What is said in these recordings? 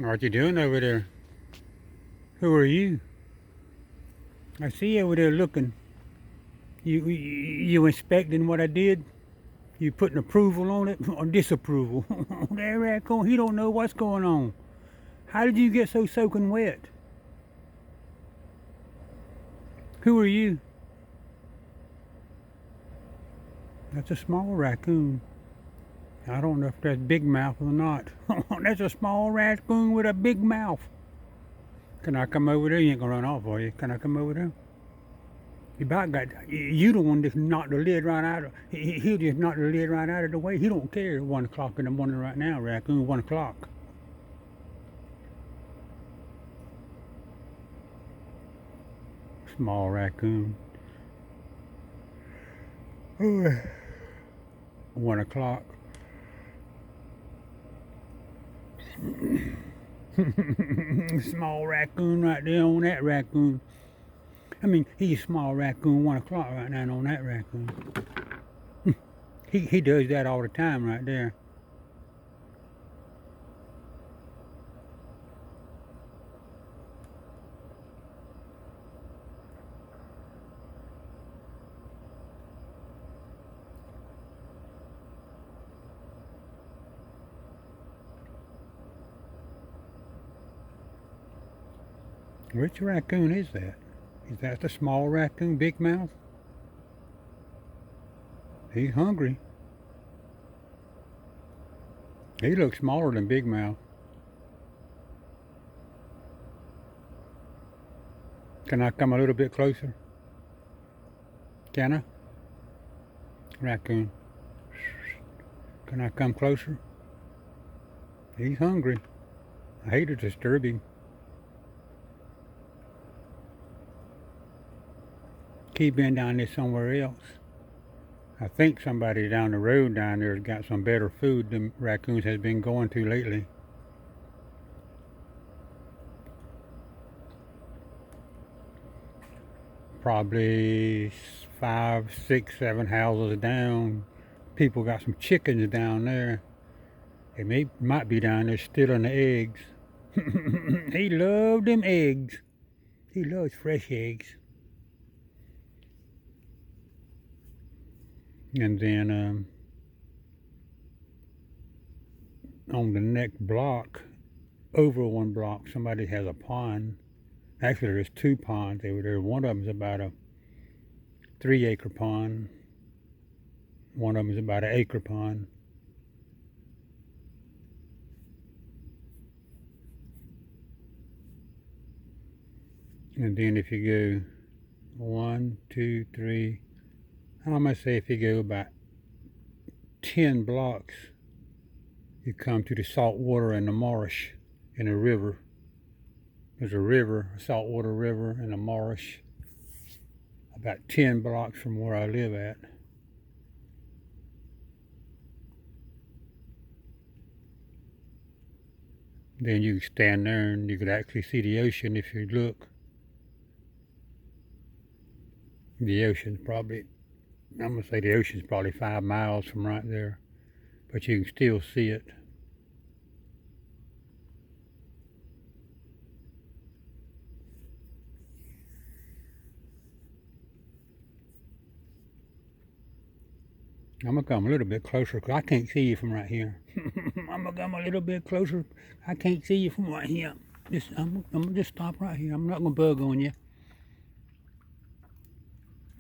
What you doing over there? Who are you? I see you over there looking. You inspecting what I did? You putting approval on it or disapproval? That raccoon, he don't know what's going on. How did you get so soaking wet? Who are you? That's a small raccoon. I don't know if that's big mouth or not. That's a small raccoon with a big mouth. Can I come over there? You ain't gonna run off, are you? Can I come over there? You about got you the one that knocked the lid right out of. He'll just knock the lid right out of the way. He don't care. 1 o'clock in the morning right now, raccoon. 1 o'clock. Small raccoon. 1 o'clock. Small raccoon right there on that raccoon. I mean, he's a small raccoon. 1 o'clock right now on that raccoon. He does that all the time right there. Which raccoon is that? Is that the small raccoon, big mouth? He's hungry. He looks smaller than big mouth. Can I come a little bit closer? Can I? Raccoon. Can I come closer? He's hungry. I hate to disturb him. Keep been down there somewhere else. I think somebody down the road down there has got some better food than raccoons has been going to lately. Probably 5, 6, 7 houses down. People got some chickens down there. They might be down there stealing the eggs. He loved them eggs. He loves fresh eggs. And then on the next block, over 1 block, somebody has a pond. Actually, there's 2 ponds over there. One of them is about a 3-acre pond. One of them is about an acre pond. And then if you go 1, 2, 3, I'm gonna say if you go about 10 blocks, you come to the salt water and the marsh in a river. There's a river, a saltwater river, and a marsh about 10 blocks from where I live at. Then you can stand there and you could actually see the ocean if you look. The ocean's probably, I'm gonna say the ocean's probably 5 miles from right there, but you can still see it. I'm gonna come a little bit closer because I can't see you from right here. I'm gonna come a little bit closer. I can't see you from right here. I'm gonna just stop right here. I'm not gonna bug on you.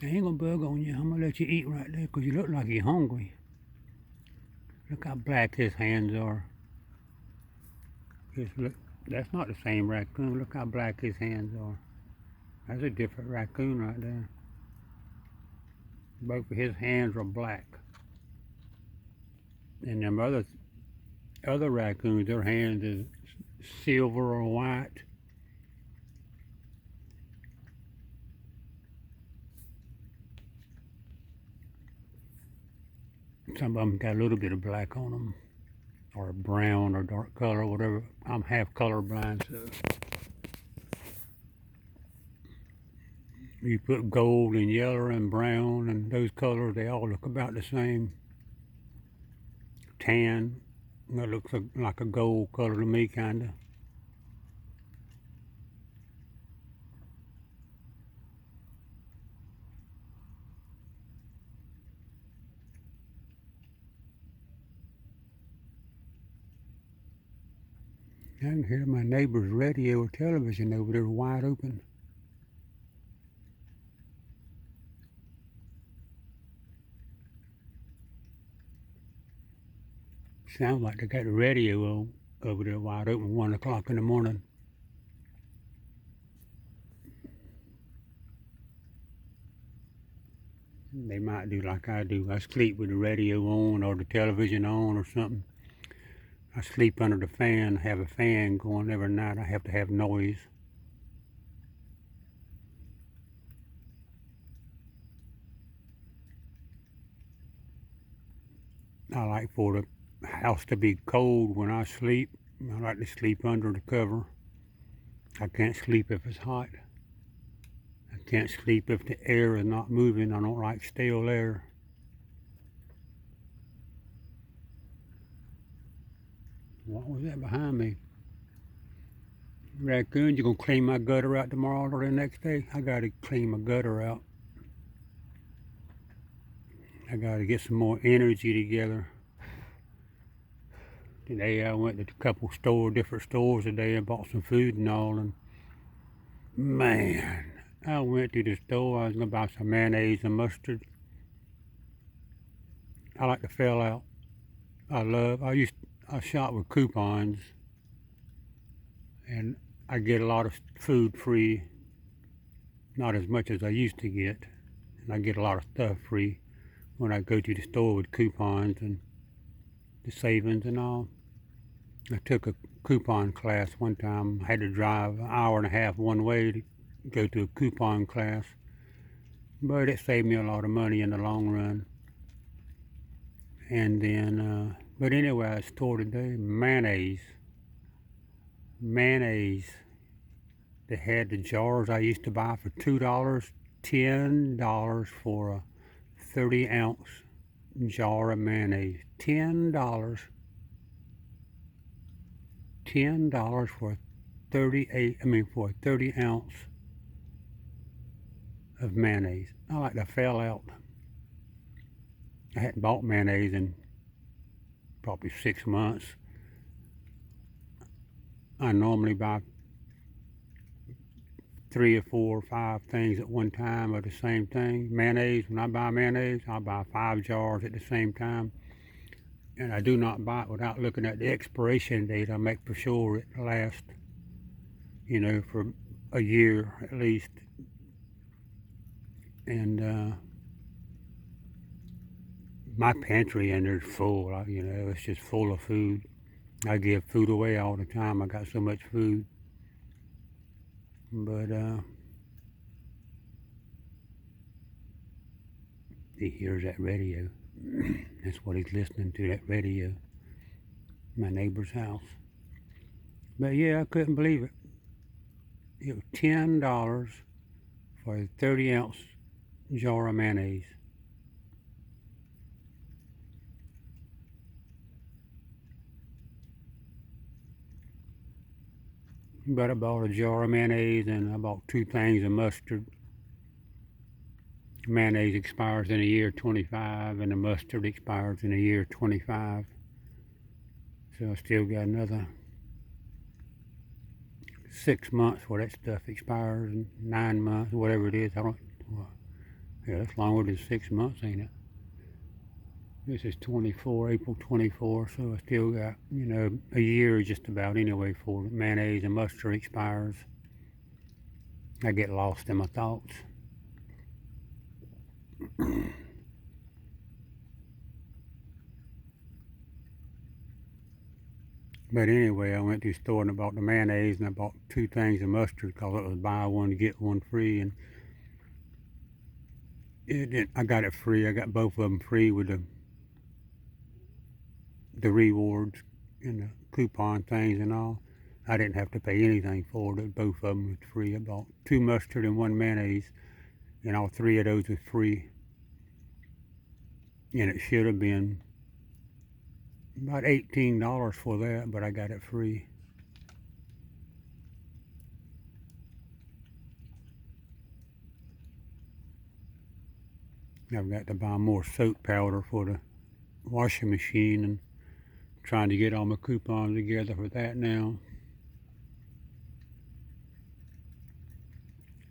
I ain't gonna bug on you. I'm gonna let you eat right there because you look like you're hungry. Look how black his hands are. Look, that's not the same raccoon. Look how black his hands are. That's a different raccoon right there. Both of his hands are black. And them other raccoons, their hands is silver or white. Some of them got a little bit of black on them, or brown or dark color, whatever. I'm half colorblind, so you put gold and yellow and brown and those colors, they all look about the same. Tan, that looks like a gold color to me, kinda. I can hear my neighbor's radio or television over there wide open. Sounds like they got the radio over there wide open 1 o'clock in the morning. They might do like I do. I sleep with the radio on or the television on or something. I sleep under the fan, have a fan going every night. I have to have noise. I like for the house to be cold when I sleep. I like to sleep under the cover. I can't sleep if it's hot. I can't sleep if the air is not moving. I don't like stale air. What was that behind me? Raccoon, you gonna clean my gutter out tomorrow or the next day? I gotta clean my gutter out. I gotta get some more energy together. Today I went to a couple different stores today and bought some food and all, and man, I went to the store. I was gonna buy some mayonnaise and mustard. I like to fill out. I shop with coupons, and I get a lot of food free. Not as much as I used to get, and I get a lot of stuff free when I go to the store with coupons and the savings and all. I took a coupon class one time. I had to drive an hour and a half one way to go to a coupon class, but it saved me a lot of money in the long run. And then, but anyway, I store today mayonnaise. They had the jars I used to buy for $2, $10 for a 30-ounce jar of mayonnaise. $10 for a 30-ounce of mayonnaise. I like to fell out. I hadn't bought mayonnaise in probably 6 months. I normally buy 3 or 4 or 5 things at one time of the same thing. Mayonnaise, when I buy mayonnaise, I buy 5 jars at the same time. And I do not buy it without looking at the expiration date. I make for sure it lasts, for a year at least. And my pantry in there is full. It's just full of food. I give food away all the time. I got so much food. But he hears that radio. That's what he's listening to, that radio. My neighbor's house. But yeah, I couldn't believe it. It was $10 for a 30-ounce jar of mayonnaise. But I bought a jar of mayonnaise and I bought 2 things of mustard. Mayonnaise expires in a year 25 and the mustard expires in a year 25. So I still got another 6 months where that stuff expires, and 9 months, whatever it is. Yeah, that's longer than 6 months, ain't it? This is 24, April 24, so I still got, a year just about anyway for mayonnaise and mustard expires. I get lost in my thoughts. But anyway, I went to the store and I bought the mayonnaise and I bought 2 things of mustard because it was buy one get one free, and I got it free. I got both of them free with the rewards and the coupon things and all. I didn't have to pay anything for it. Both of them was free. I bought 2 mustard and 1 mayonnaise, and all 3 of those was free. And it should have been about $18 for that, but I got it free. I've got to buy more soap powder for the washing machine and trying to get all my coupons together for that now.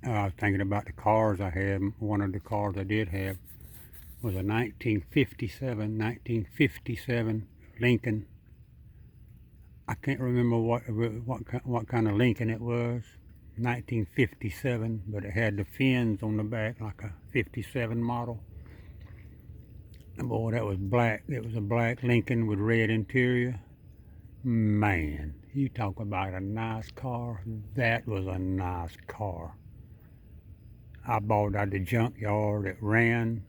I was thinking about the cars I had. One of the cars I did have was a 1957 Lincoln. I can't remember what kind of Lincoln it was. 1957, but it had the fins on the back like a 57 model. And boy, that was black. It was a black Lincoln with red interior. Man, you talk about a nice car. That was a nice car. I bought it out of the junkyard. It ran,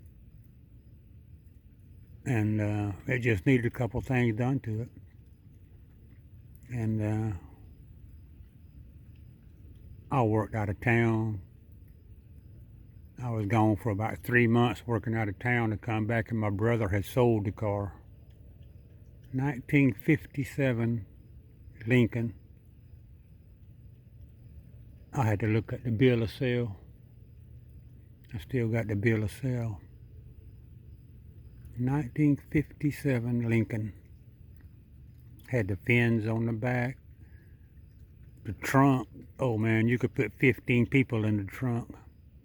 and it just needed a couple things done to it. And I worked out of town. I was gone for about 3 months working out of town to come back, and my brother had sold the car. 1957 Lincoln. I had to look at the bill of sale. I still got the bill of sale. 1957 Lincoln. Had the fins on the back. The trunk, oh man, you could put 15 people in the trunk.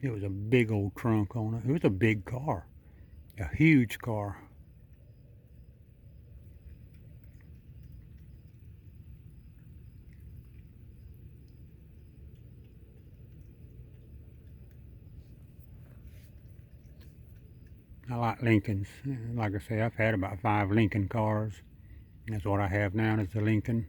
It was a big old trunk on it. It was a big car, a huge car. I like Lincolns. Like I say, I've had about 5 Lincoln cars. That's what I have now is the Lincoln.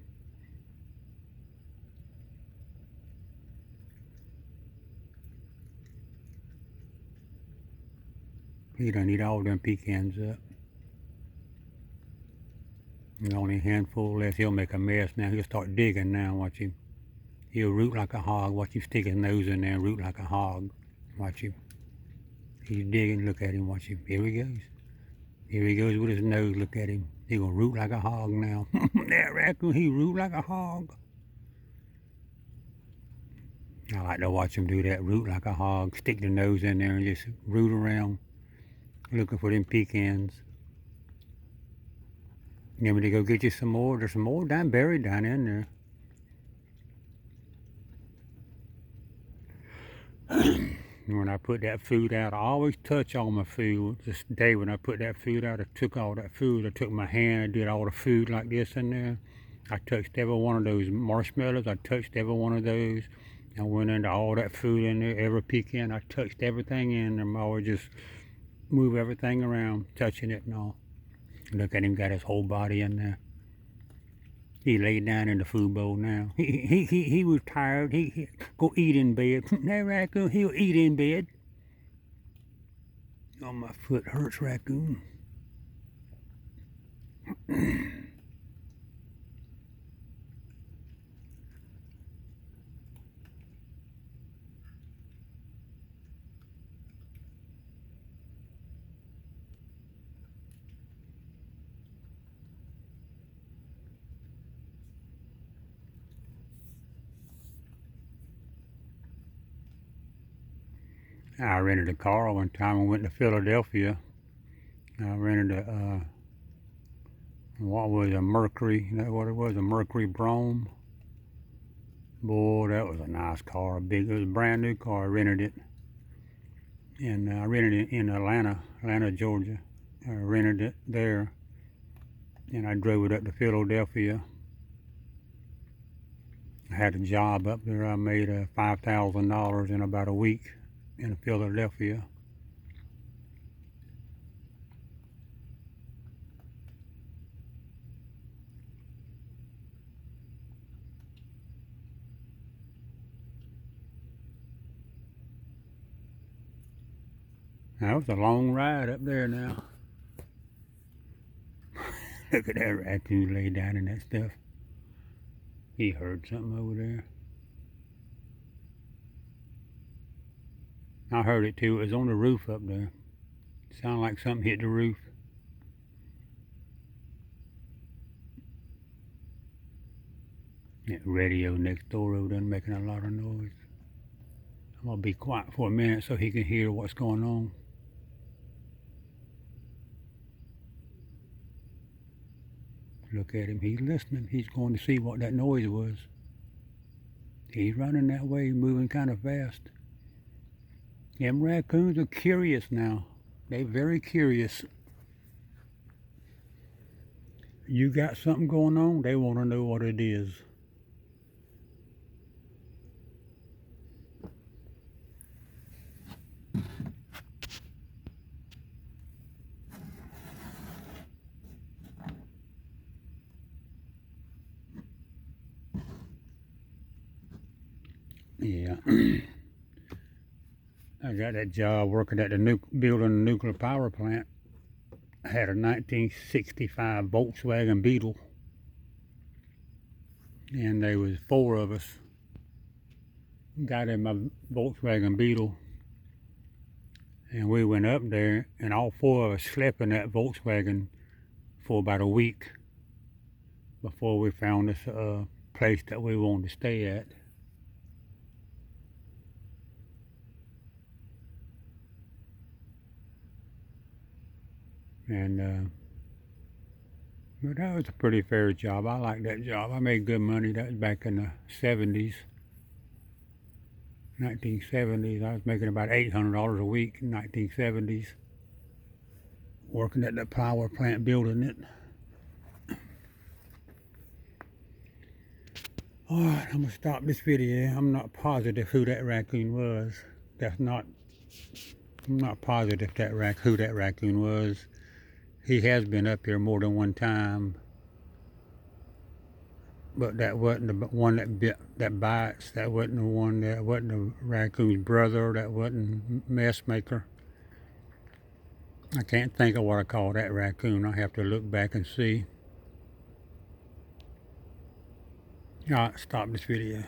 He done eat all them pecans up. And only a handful left. He'll make a mess now. He'll start digging now. Watch him. He'll root like a hog. Watch him stick his nose in there and root like a hog. Watch him. He's digging. Look at him. Watch him. Here he goes. Here he goes with his nose. Look at him. He gonna root like a hog now. That raccoon, he root like a hog. I like to watch him do that. Root like a hog. Stick the nose in there and just root around, looking for them pecans. You want me to go get you some more? There's some more buried down in there. When I put that food out, I always touch all my food. This day when I put that food out, I took all that food. I took my hand, I did all the food like this in there. I touched every one of those marshmallows. I touched every one of those. I went into all that food in there, every pecan. I touched everything in there. I always just move everything around, touching it and all. Look at him, got his whole body in there. He laid down in the food bowl now. He was tired. He go eat in bed. That raccoon, he'll eat in bed. Oh, my foot hurts, raccoon. I rented a car one time. I went to Philadelphia. I rented what was a Mercury? You know what it was? A Mercury Brougham. Boy, that was a nice car. It was a brand new car. I rented it, and I rented it in Atlanta, Georgia. I rented it there, and I drove it up to Philadelphia. I had a job up there. I made $5,000 in about a week in Philadelphia. That was a long ride up there now. Look at that raccoon lay down in that stuff. He heard something over there. I heard it too. It was on the roof up there. It sounded like something hit the roof. That radio next door over there making a lot of noise. I'm gonna be quiet for a minute so he can hear what's going on. Look at him. He's listening. He's going to see what that noise was. He's running that way, moving kind of fast. Them raccoons are curious now. They very curious. You got something going on, they want to know what it is. Yeah. I got that job working at the building a nuclear power plant. I had a 1965 Volkswagen Beetle, and there was four of us. Got in my Volkswagen Beetle, and we went up there, and all four of us slept in that Volkswagen for about a week before we found this place that we wanted to stay at. And but that was a pretty fair job. I liked that job. I made good money. That was back in the 70s, 1970s. I was making about $800 a week in 1970s, working at the power plant building it. Alright, I'm gonna stop this video. I'm not positive who that raccoon was. I'm not positive who that raccoon was. He has been up here more than one time, but that wasn't the one that bites. That wasn't the one. That wasn't the raccoon's brother. That wasn't mess maker. I can't think of what I call that raccoon. I have to look back and see. Alright, stop this video.